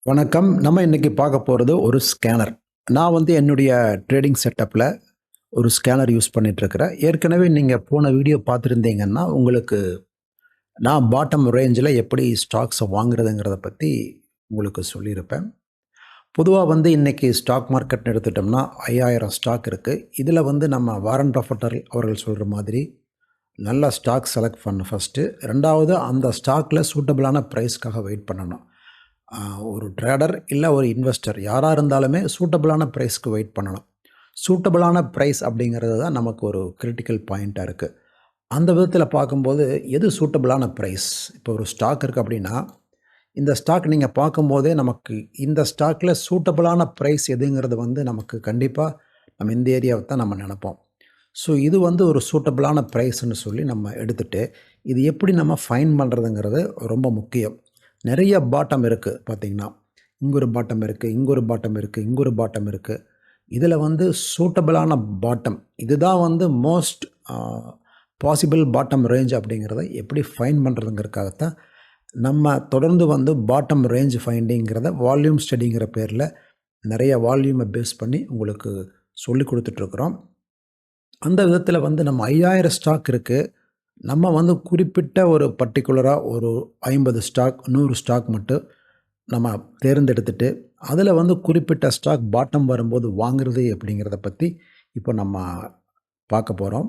வணக்கம். நம்ம இன்னைக்கு பார்க்க போறது ஒரு ஸ்கேனர். நான் என்னுடைய ட்ரேடிங் செட்டப்ல ஒரு ஸ்கேனர் யூஸ் பண்ணிட்டுருக்கிறேன். ஏற்கனவே நீங்க போன வீடியோ பார்த்துருந்தீங்கன்னா, உங்களுக்கு நான் பாட்டம் ரேஞ்சில எப்படி ஸ்டாக்ஸ வாங்குறதுங்கிறத பத்தி உங்களுக்கு சொல்லியிருப்பேன். பொதுவா இன்னைக்கு ஸ்டாக் மார்க்கெட்ன்னு எடுத்துட்டோம்னா, 5000 ஸ்டாக் இருக்கு. இதுல நம்ம வாரன் பஃபெட் அவர்கள் சொல்ற மாதிரி, நல்ல ஸ்டாக் செலக்ட் பண்ணணும் ஃபர்ஸ்ட்டு. 2வது அந்த ஸ்டாக்ல சூட்டபிளான பிரைஸ்க்காக வெயிட் பண்ணணும். ஒரு ட்ரேடர் இல்ல ஒரு இன்வெஸ்டர் யாரா இருந்தாலுமே சூட்டபிளான பிரைஸ்க்கு வெயிட் பண்ணணும். சூட்டபிளான பிரைஸ் அப்படிங்கிறது தான் நமக்கு ஒரு கிரிட்டிக்கல் பாயிண்ட்டா இருக்கு. அந்த விதத்தில பார்க்கும்போது எது சூட்டபிளான பிரைஸ்? இப்போ ஒரு ஸ்டாக் இருக்கு அப்படின்னா, இந்த ஸ்டாக் நீங்க பார்க்கும்போதே நமக்கு இந்த ஸ்டாக்ல சூட்டபிளான பிரைஸ் எதுங்கிறது நமக்கு கண்டிப்பா நம்ம இந்த ஏரியாவ தான் நம்ம நெனைப்போம். ஸோ இது ஒரு சூட்டபிளான பிரைஸ்ன்னு சொல்லி நம்ம எடுத்துட்டு, இது எப்படி நம்ம ஃபைண்ட் பண்ணுறதுங்கிறது ரொம்ப முக்கியம். நெறைய பாட்டம் இருக்கு பார்த்தீங்கன்னா. இங்க ஒரு பாட்டம் இருக்கு, இங்க ஒரு பாட்டம் இருக்கு, இங்க ஒரு பாட்டம் இருக்கு. இதில சூட்டபிளான பாட்டம் இதுதான் மோஸ்ட் பாசிபிள் பாட்டம் ரேஞ்ச் அப்படிங்கிறத எப்படி ஃபைண்ட் பண்ணுறதுங்கிறதுக்காகத்தான், நம்ம தொடர்ந்து பாட்டம் ரேஞ்ச் ஃபைண்டிங்கிறத வால்யூம் ஸ்டடிங்கிற பேர்ல நெறைய வால்யூமை பேஸ் பண்ணி உங்களுக்கு சொல்லிக் குடுத்துட்ருக்குறோம். அந்த விதத்தில நம்ம 5000 ஸ்டாக் இருக்கு. நம்ம குறிப்பிட்ட ஒரு பர்ட்டிகுலரா ஒரு 50 ஸ்டாக், 100 ஸ்டாக் மட்டும் நம்ம தேர்ந்தெடுத்துட்டு, அதில குறிப்பிட்ட ஸ்டாக் பாட்டம் வரும்போது வாங்குறது எப்படிங்கிறத பத்தி இப்போ நம்ம பார்க்க போறோம்.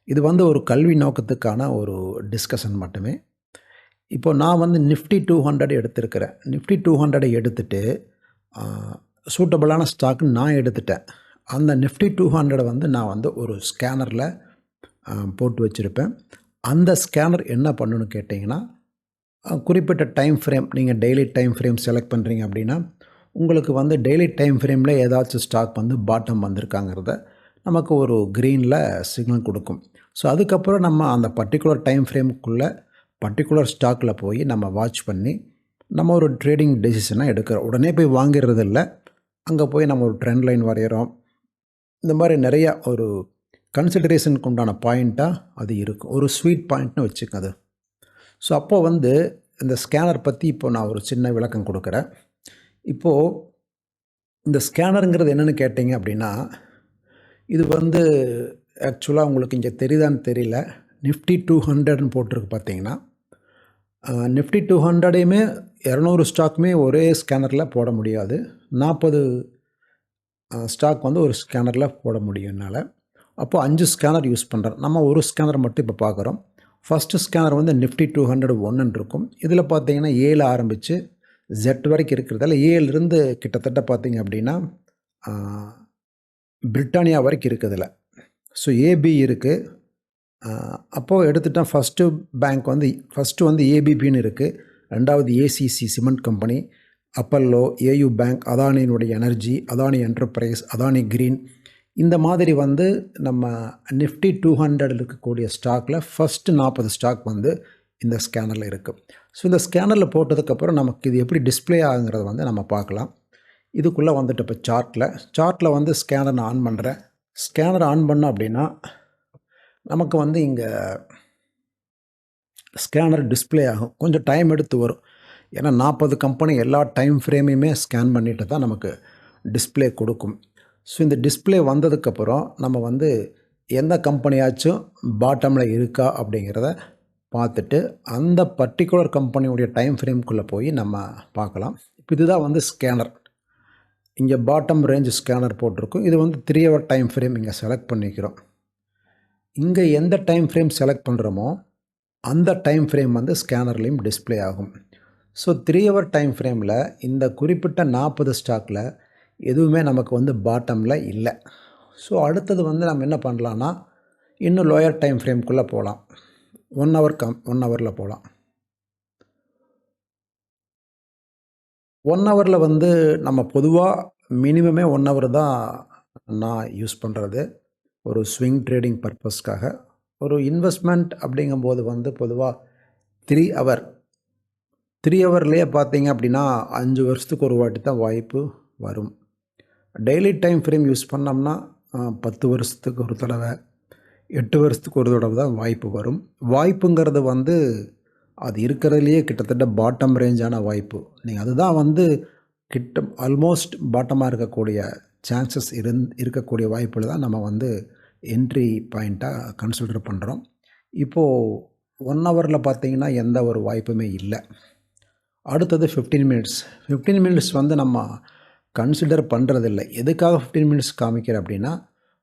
இது ஒரு கல்வி நோக்கத்துக்கான ஒரு டிஸ்கஷன் மட்டுமே. இப்போ நான் நிஃப்டி 200 எடுத்திருக்கிறேன். நிஃப்டி 200 எடுத்துட்டு, ஆ சூட்டபிளான ஸ்டாக் நான் எடுத்துட்டேன். அந்த நிஃப்டி 200 நான் ஒரு ஸ்கேனர்ல போட்டு வச்சிருப்பேன். அந்த ஸ்கேனர் என்ன பண்ணுன்னு கேட்டீங்கன்னா, குறிப்பிட்ட டைம் ஃப்ரேம் நீங்க டெய்லி டைம் ஃப்ரேம் செலக்ட் பண்றீங்க அப்படின்னா, உங்களுக்கு டெய்லி டைம் ஃப்ரேம்ல ஏதாச்சும் ஸ்டாக் பாட்டம் வந்திருக்காங்கிறத நமக்கு ஒரு கிரீன்ல சிக்னல் குடுக்கும். ஸோ, அதுக்கப்புறம் நம்ம அந்த பர்ட்டிகுலர் டைம் ஃப்ரேமுக்குள்ள பர்ட்டிகுலர் ஸ்டாக்ல போய் நம்ம வாட்ச் பண்ணி, நம்ம ஒரு ட்ரேடிங் டெசிஷன எடுக்கிறோம். உடனே போய் வாங்கிறது இல்ல. அங்க போய் நம்ம ஒரு ட்ரெண்ட் லைன் வரையறோம். இந்த மாரி நெறைய ஒரு கன்சிடரேஷனுக்கு உண்டான பாயிண்ட்டா அது இருக்கும். ஒரு ஸ்வீட் பாயிண்ட்னு வச்சுக்கங்க அது. ஸோ, அப்போ இந்த ஸ்கேனர் பத்தி இப்போ நான் ஒரு சின்ன விளக்கம் குடுக்குறேன். இப்போ இந்த ஸ்கேனருங்கிறது என்னன்னு கேட்டீங்க அப்படின்னா, இது ஆக்சுவலா உங்களுக்கு இங்க தெரியுதான்னு தெரியல. நிஃப்டி 200ன்னு போட்டிருக்கு பார்த்தீங்கன்னா, நிஃப்டி 200யுமே 200 ஸ்டாக்குமே ஒரே ஸ்கேனர்ல போட முடியாது. 40 ஸ்டாக் ஒரு ஸ்கேனர்ல போட முடியும் என்னால. அப்போ 5 ஸ்கேனர் யூஸ் பண்றேன். நம்ம ஒரு ஸ்கேனர் மட்டும் இப்போ பார்க்குறோம். ஃபர்ஸ்ட் ஸ்கேனர் நிஃப்டி 200 1ன்னு இருக்கும். இதில பார்த்தீங்கன்னா, ஏல ஆரம்பிச்சு Z வரைக்கும் இருக்கிறதால ஏலிருந்து கிட்டத்தட்ட பார்த்தீங்க அப்படின்னா, ஆ பிரிட்டானியா வரைக்கும் இருக்கு இதுல. ஸோ ஏபி இருக்கு. அப்போ எடுத்துட்டா ஃபர்ஸ்ட்டு பேங்க் ஃபர்ஸ்ட்டு ஏபிபின்னு இருக்கு. 2வது ACC cement company, Apollo, AU bank, அதானியினுடைய energy, Adani enterprise, Adani green இந்த மாதிரி நம்ம நிஃப்டி 200 இருக்கக்கூடிய ஸ்டாக்ல ஃபர்ஸ்ட் 40 ஸ்டாக் இந்த ஸ்கேனர்ல இருக்கு. ஸோ இந்த ஸ்கேனர்ல போட்டதுக்கப்புறம் நமக்கு இது எப்படி டிஸ்ப்ளே ஆகுங்கிறத நம்ம பார்க்கலாம். இதுக்குள்ள இப்போ சார்ட்ல ஸ்கேனர் நான் ஆன் பண்றேன். ஸ்கேனர் ஆன் பண்ணோம் அப்படின்னா, நமக்கு இங்க ஸ்கேனர் டிஸ்ப்ளே ஆகும். கொஞ்சம் டைம் எடுத்து வரும். ஏன்னா 40 கம்பெனி எல்லா டைம் ஃப்ரேமையுமே ஸ்கேன் பண்ணிட்டு தான் நமக்கு டிஸ்ப்ளே குடுக்கும். ஸோ இந்த டிஸ்ப்ளே வந்ததுக்கப்புறம் நம்ம எந்த கம்பெனியாச்சும் பாட்டம்ல இருக்கா அப்படிங்கிறத பார்த்துட்டு, அந்த பர்ட்டிகுலர் கம்பெனியுடைய டைம் ஃப்ரேம்க்குள்ள போய் நம்ம பார்க்கலாம். இப்போ இதுதான் ஸ்கேனர். இங்க பாட்டம் ரேஞ்ச் ஸ்கேனர் போட்டிருக்கும். இது 3 ஹவர் டைம் ஃப்ரேம் இங்க செலக்ட் பண்ணிக்கிறோம். இங்க எந்த டைம் ஃப்ரேம் செலக்ட் பண்றோமோ, அந்த டைம் ஃப்ரேம் ஸ்கேனர்லயும் டிஸ்ப்ளே ஆகும். ஸோ 3 ஹவர் டைம் ஃப்ரேம்ல இந்த குறிப்பிட்ட 40 ஸ்டாக்ல எதுவுமே நமக்கு பாட்டம்ல இல்ல. ஸோ அடுத்தது நம்ம என்ன பண்ணலான்னா, இன்னும் லோயர் டைம் ஃப்ரேம்க்குள்ள போலாம். 1 ஹவர்ல போலாம். 1 ஹவர்ல நம்ம பொதுவா மினிமமே 1 ஹவர் தான் நான் யூஸ் பண்றது. ஒரு ஸ்விங் ட்ரேடிங் பர்ப்பஸ்க்காக. ஒரு இன்வெஸ்ட்மென்ட் அப்படிங்கும்போது பொதுவா 3 ஹவர் 3 ஹவர்லயே பார்த்தீங்க அப்படின்னா, 5 வருஷத்துக்கு ஒரு வாட்டி தான் வாய்ப்பு வரும். டெய்லி டைம் ஃப்ரேம் யூஸ் பண்ணோம்னா, 10 வருஷத்துக்கு ஒரு தடவ, 8 வருஷத்துக்கு ஒரு தடவ தான் வாய்ப்பு வரும். வாய்ப்புங்கிறது அது இருக்கிறதுலயே கிட்டத்தட்ட பாட்டம் ரேஞ்சான வாய்ப்பு. நீங்க அதுதான் கிட்ட ஆல்மோஸ்ட் பாட்டமாக இருக்கக்கூடிய சான்சஸ் இருக்கக்கூடிய வாய்ப்புல தான் நம்ம வந்து என்ட்ரி பாயிண்ட்டாக கன்சிடர் பண்ணுறோம். இப்போது 1 ஹவரில் பார்த்தீங்கன்னா எந்த ஒரு வாய்ப்புமே இல்லை. அடுத்தது 15 மினிட்ஸ். 15 மினிட்ஸ் வந்து நம்ம கன்சிடர் பண்ணுறதில்ல. எதுக்காக 15 மினிட்ஸ் காமிக்கிறேன் அப்படின்னா,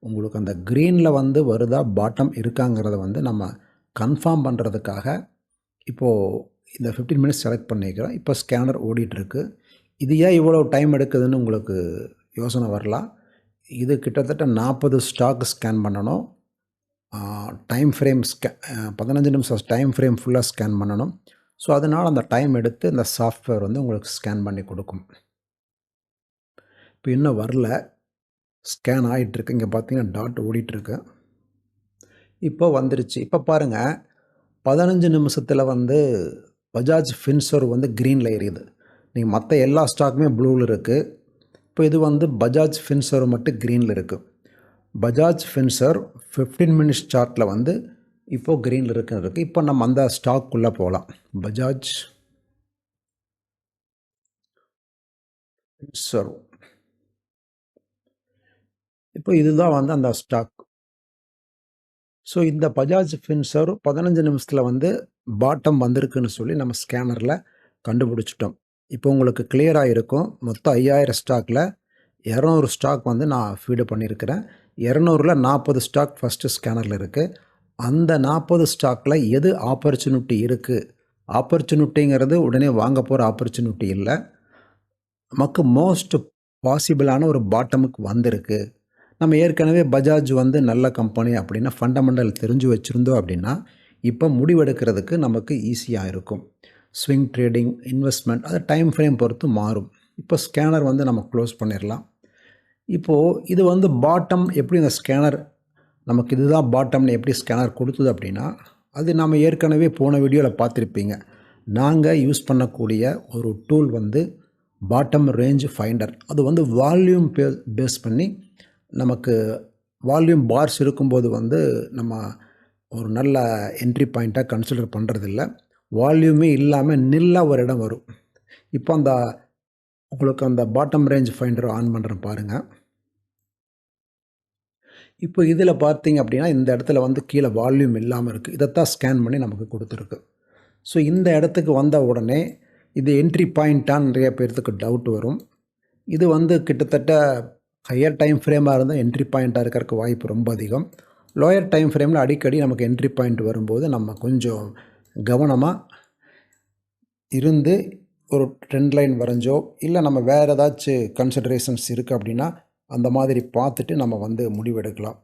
உங்களுக்கு அந்த க்ரீனில் வந்து வருதா, பாட்டம் இருக்காங்கிறத வந்து நம்ம கன்ஃபார்ம் பண்ணுறதுக்காக இப்போது இந்த 15 மினிட்ஸ் செலக்ட் பண்ணிக்கிறோம். இப்போ ஸ்கேனர் ஓடிட்டுருக்கு. இது ஏன் இவ்வளோ டைம் எடுக்குதுன்னு உங்களுக்கு யோசனை வரலாம். இது கிட்டத்தட்ட 40 ஸ்டாக் ஸ்கேன் பண்ணணும். டைம் ஃப்ரேம் 15 நிமிஷம் டைம் ஃப்ரேம் ஃபுல்லாக ஸ்கேன் பண்ணணும். ஸோ அதனால் அந்த டைம் எடுத்து இந்த சாஃப்ட்வேர் வந்து உங்களுக்கு ஸ்கேன் பண்ணி கொடுக்கும். இப்போ இன்னும் வரல, ஸ்கேன் ஆகிட்டுருக்கு. இங்கே பார்த்தீங்கன்னா டாட் ஓடிட்டுருக்கு. இப்போ வந்துருச்சு. இப்போ பாருங்கள், 15 நிமிஷத்தில் வந்து பஜாஜ் ஃபின்சர்வ் வந்து க்ரீனில் எரியுது. நீங்கள் மற்ற எல்லா ஸ்டாக்குமே ப்ளூவில் இருக்குது. இப்போ இது வந்து பஜாஜ் ஃபின்சர்வ் மட்டும் க்ரீனில் இருக்குது. பஜாஜ் ஃபின்சர்வ் 15 மினிட்ஸ் சார்ட்டில் வந்து இப்போது க்ரீனில் இருக்குது. இப்போ நம்ம அந்த ஸ்டாக்குள்ளே போகலாம். பஜாஜ் ஃபின்சர்வ். இப்போ இதுதான் வந்து அந்த ஸ்டாக். ஸோ இந்த பஜாஜ் ஃபின்சர்வ் 15 நிமிஷத்தில் வந்து பாட்டம் வந்திருக்குன்னு சொல்லி நம்ம ஸ்கேனரில் கண்டுபிடிச்சிட்டோம். இப்போ உங்களுக்கு கிளியராக இருக்கும். மொத்தம் 5000 ஸ்டாக்கில் 200 ஸ்டாக் வந்து நான் ஃபீடு பண்ணியிருக்கிறேன். 200ல் 40 ஸ்டாக் ஃபஸ்ட்டு ஸ்கேனரில் இருக்குது. அந்த 40 ஸ்டாக்கில் எது ஆப்பர்ச்சுனிட்டி இருக்குது? ஆப்பர்ச்சுனிட்டிங்கிறது உடனே வாங்க போகிற ஆப்பர்ச்சுனிட்டி இல்லை. நமக்கு மோஸ்ட் பாசிபிளான ஒரு பாட்டமுக்கு வந்திருக்கு. நம்ம ஏற்கனவே பஜாஜ் வந்து நல்ல கம்பெனி அப்படின்னா ஃபண்டமெண்டல் தெரிஞ்சு வச்சுருந்தோம் அப்படின்னா இப்போ முடிவெடுக்கிறதுக்கு நமக்கு ஈஸியாக இருக்கும். ஸ்விங் ட்ரேடிங், இன்வெஸ்ட்மெண்ட், அது டைம் ஃப்ரேம் பொறுத்து மாறும். இப்போ ஸ்கேனர் வந்து நம்ம க்ளோஸ் பண்ணிடலாம். இப்போது இது வந்து பாட்டம் எப்படி இந்த ஸ்கேனர் நமக்கு இதுதான் பாட்டம்னு எப்படி ஸ்கேனர் கொடுத்தது அப்படின்னா, அது நம்ம ஏற்கனவே போன வீடியோவில் பார்த்துருப்பீங்க. நாங்கள் யூஸ் பண்ணக்கூடிய ஒரு டூல் வந்து பாட்டம் ரேஞ்ச் ஃபைண்டர். அது வந்து வால்யூம் பேஸ் பண்ணி நமக்கு வால்யூம் பார்ஸ் இருக்கும்போது வந்து நம்ம ஒரு நல்ல என்ட்ரி பாயிண்ட்டாக கன்சிடர் பண்ணுறதில்ல. வால்யூமே இல்லாமல் நில்லாக ஒரு இடம் வரும். இப்போ அந்த உங்களுக்கு அந்த பாட்டம் ரேஞ்ச் ஃபைண்டர் ஆன் பண்ணுறேன் பாருங்கள். இப்போ இதில் பார்த்தீங்க அப்படின்னா இந்த இடத்துல வந்து கீழே வால்யூம் இல்லாமல் இருக்குது. இதைத்தான் ஸ்கேன் பண்ணி நமக்கு கொடுத்துருக்கு. ஸோ இந்த இடத்துக்கு வந்த உடனே இது என்ட்ரி பாயிண்ட்டான்னு நிறைய பேர்த்துக்கு டவுட் வரும். இது வந்து கிட்டத்தட்ட ஹையர் டைம் ஃப்ரேமாக இருந்தால் என்ட்ரி பாயிண்ட்டாக இருக்கிறதுக்கு வாய்ப்பு ரொம்ப அதிகம். லோயர் டைம் ஃப்ரேமில் அடிக்கடி நமக்கு என்ட்ரி பாயிண்ட் வரும்போது நம்ம கொஞ்சம் கவனமாக இருந்து ஒரு ட்ரெண்ட் லைன் வரைஞ்சோ இல்லை நம்ம வேறு ஏதாச்சும் கன்சிடரேஷன்ஸ் இருக்குது அப்படின்னா அந்த மாதிரி பார்த்துட்டு நம்ம வந்து முடிவெடுக்கலாம்.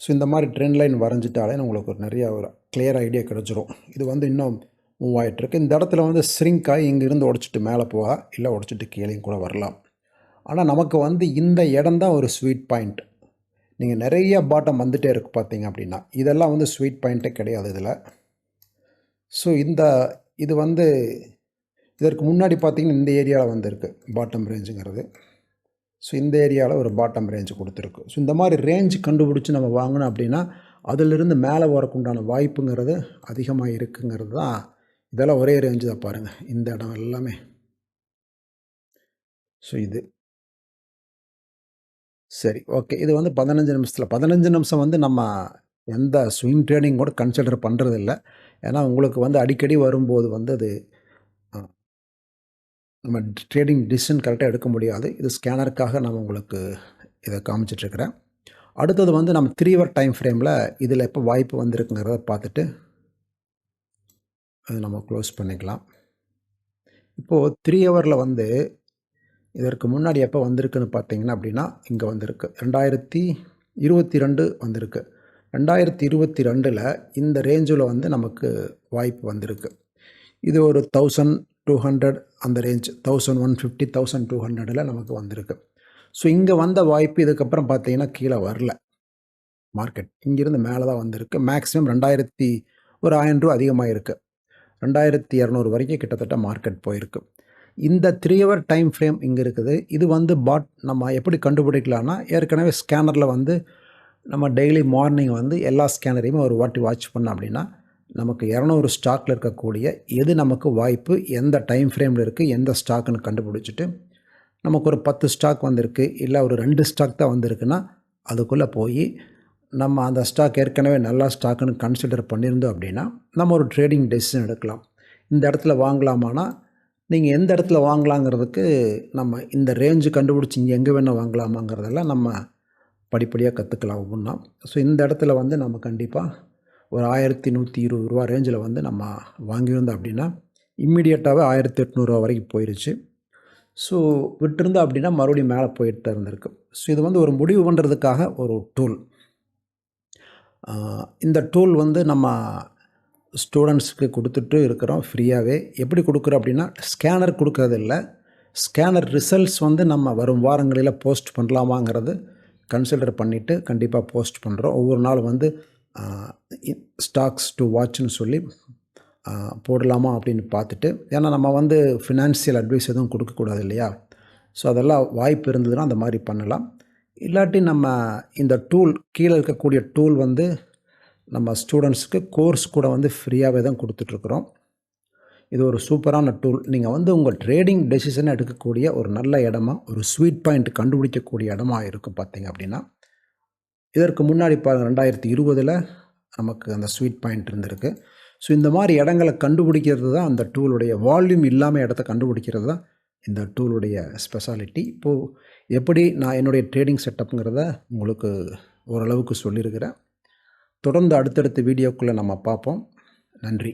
ஸோ இந்த மாதிரி ட்ரெண்ட் லைன் வரைஞ்சிட்டாலே உங்களுக்கு ஒரு நிறையா ஒரு கிளியர் ஐடியா கிடச்சிரும். இது வந்து இன்னும் மூவ் ஆகிட்டுருக்கு. இந்த இடத்துல வந்து ஸ்ரிங்க் ஆகி இங்கேருந்து உடச்சிட்டு மேலே போக, இல்லை உடச்சிட்டு கீழேயும் கூட வரலாம். ஆனால் நமக்கு வந்து இந்த இடம் தான் ஒரு ஸ்வீட் பாயிண்ட். நீங்கள் நிறைய பாட்டம் வந்துகிட்டே இருக்கு பார்த்தீங்க அப்படின்னா, இதெல்லாம் வந்து ஸ்வீட் பாயிண்ட்டே கிடையாது இதில். ஸோ இது வந்து இதற்கு முன்னாடி பார்த்தீங்கன்னா இந்த ஏரியாவில் வந்துருக்கு பாட்டம் ரேஞ்சுங்கிறது. ஸோ இந்த ஏரியாவில் ஒரு பாட்டம் ரேஞ்சு கொடுத்துருக்கு. ஸோ இந்த மாதிரி ரேஞ்ச் கண்டுபிடிச்சி நம்ம வாங்கினோம் அப்படின்னா அதிலிருந்து மேலே வரக்குண்டான வாய்ப்புங்கிறது அதிகமாக இருக்குங்கிறது தான். இதெல்லாம் ஒரே ரேஞ்சு தான் பாருங்கள், இந்த இடம் எல்லாமே. ஸோ இது சரி, ஓகே. இது வந்து 15 நிமிஷம் வந்து நம்ம எந்த ஸ்விங் ட்ரேடிங் கூட கன்சிடர் பண்ணுறதில்ல. ஏன்னா உங்களுக்கு வந்து அடிக்கடி வரும்போது வந்து அது நம்ம ட்ரேடிங் டிசிஷன் கரெக்டாக எடுக்க முடியாது. இது ஸ்கேனருக்காக நான் உங்களுக்கு இதை காமிச்சிட்ருக்கிறேன். அடுத்தது வந்து நம்ம 3 ஹவர் டைம் ஃப்ரேமில் இதில் எப்போ வாய்ப்பு வந்திருக்குங்கிறத பார்த்துட்டு அது நம்ம க்ளோஸ் பண்ணிக்கலாம். இப்போது 3 ஹவரில் வந்து இதற்கு முன்னாடி எப்போ வந்திருக்குன்னு பார்த்தீங்கன்னா அப்படின்னா இங்கே வந்திருக்கு 2022 வந்திருக்கு. 2022ல் இந்த ரேஞ்சில் வந்து நமக்கு வாய்ப்பு வந்திருக்கு. இது ஒரு 1200 அந்த ரேஞ்ச் 1150 1200ல் நமக்கு வந்திருக்கு. ஸோ இங்கே வந்த வாய்ப்பு இதுக்கப்புறம் பார்த்தீங்கன்னா கீழே வரல. மார்க்கெட் இங்கேருந்து மேலே தான் வந்திருக்கு. மேக்ஸிமம் 2000 ஒரு 1000 ரூபா அதிகமாக இருக்குது. 2200 வரைக்கும் கிட்டத்தட்ட மார்க்கெட் போயிருக்கு. இந்த 3 ஹவர் டைம் ஃப்ரேம் இங்கே இருக்குது. இது வந்து நம்ம எப்படி கண்டுபிடிக்கலான்னா, ஏற்கனவே ஸ்கேனரில் வந்து நம்ம டெய்லி மார்னிங் வந்து எல்லா ஸ்கேனரையுமே ஒரு வாட்டி வாட்ச் பண்ணோம் அப்படின்னா நமக்கு 200 ஸ்டாக்கில் இருக்கக்கூடிய எது நமக்கு வாய்ப்பு, எந்த டைம் ஃப்ரேமில் இருக்குது, எந்த ஸ்டாக்குன்னு கண்டுபிடிச்சிட்டு, நமக்கு ஒரு 10 ஸ்டாக் வந்திருக்கு, இல்லை ஒரு 2 ஸ்டாக் தான் வந்திருக்குன்னா அதுக்குள்ளே போய் நம்ம அந்த ஸ்டாக் ஏற்கனவே நல்லா ஸ்டாக்குன்னு கன்சிடர் பண்ணியிருந்தோம் அப்படின்னா நம்ம ஒரு ட்ரேடிங் டெசிஷன் எடுக்கலாம். இந்த இடத்துல வாங்கலாமான்னா நீங்கள் எந்த இடத்துல வாங்கலாங்கிறதுக்கு நம்ம இந்த ரேஞ்சு கண்டுபிடிச்சி இங்கே எங்கே வேணால் வாங்கலாமாங்கிறதெல்லாம் நம்ம படிப்படியாக கற்றுக்கலாம் ஒவ்வொன்றா. ஸோ இந்த இடத்துல வந்து நம்ம கண்டிப்பாக ஒரு 1120 ரூபா ரேஞ்சில் வந்து நம்ம வாங்கியிருந்தோம் அப்படின்னா இம்மிடியட்டாகவே 1800 வரைக்கும் போயிடுச்சு. ஸோ விட்டுருந்தோம் அப்படின்னா மறுபடியும் மேலே போயிட்டு தான் இருந்திருக்கு. ஸோ இது வந்து ஒரு முடிவு பண்ணுறதுக்காக ஒரு டூல். இந்த டூல் வந்து நம்ம ஸ்டூடெண்ட்ஸுக்கு கொடுத்துட்டு இருக்கிறோம் ஃப்ரீயாகவே. எப்படி கொடுக்குறோம் அப்படின்னா ஸ்கேனர் கொடுக்கறது இல்லை, ஸ்கேனர் ரிசல்ட்ஸ் வந்து நம்ம வரும் வாரங்களில் போஸ்ட் பண்ணலாமாங்கிறது கன்சிடர் பண்ணிவிட்டு கண்டிப்பாக போஸ்ட் பண்ணுறோம். ஒவ்வொரு நாள் வந்து ஸ்டாக்ஸ் டு வாட்ச்னு சொல்லி போடலாமா அப்படின்னு பார்த்துட்டு, ஏன்னா நம்ம வந்து ஃபினான்ஷியல் அட்வைஸ் எதுவும் கொடுக்கக்கூடாது இல்லையா? ஸோ அதெல்லாம் வாய்ப்பு இருந்ததுன்னா அந்த மாதிரி பண்ணலாம். இல்லாட்டி நம்ம இந்த டூல் கீழே இருக்கக்கூடிய டூல் வந்து நம்ம ஸ்டூடெண்ட்ஸுக்கு கோர்ஸ் கூட வந்து ஃப்ரீயாகவே தான் கொடுத்துட்ருக்குறோம். இது ஒரு சூப்பரான டூல். நீங்கள் வந்து உங்கள் ட்ரேடிங் டெசிஷனை எடுக்கக்கூடிய ஒரு நல்ல இடமா, ஒரு ஸ்வீட் பாயிண்ட் கண்டுபிடிக்கக்கூடிய இடமா இருக்கும் பார்த்தீங்க அப்படின்னா. இதற்கு முன்னாடி 2020 நமக்கு அந்த ஸ்வீட் பாயிண்ட் இருந்திருக்கு. ஸோ இந்த மாதிரி இடங்களை கண்டுபிடிக்கிறது தான் அந்த டூலுடைய வால்யூம் இல்லாமல் இடத்த கண்டுபிடிக்கிறது தான் இந்த டூலுடைய ஸ்பெஷாலிட்டி. இப்போது எப்படி நான் என்னுடைய ட்ரேடிங் செட்டப்புங்கிறத உங்களுக்கு ஓரளவுக்கு சொல்லியிருக்கிறேன். தொடர்ந்து அடுத்தடுத்த வீடியோக்குள்ளே நம்ம பார்ப்போம். நன்றி.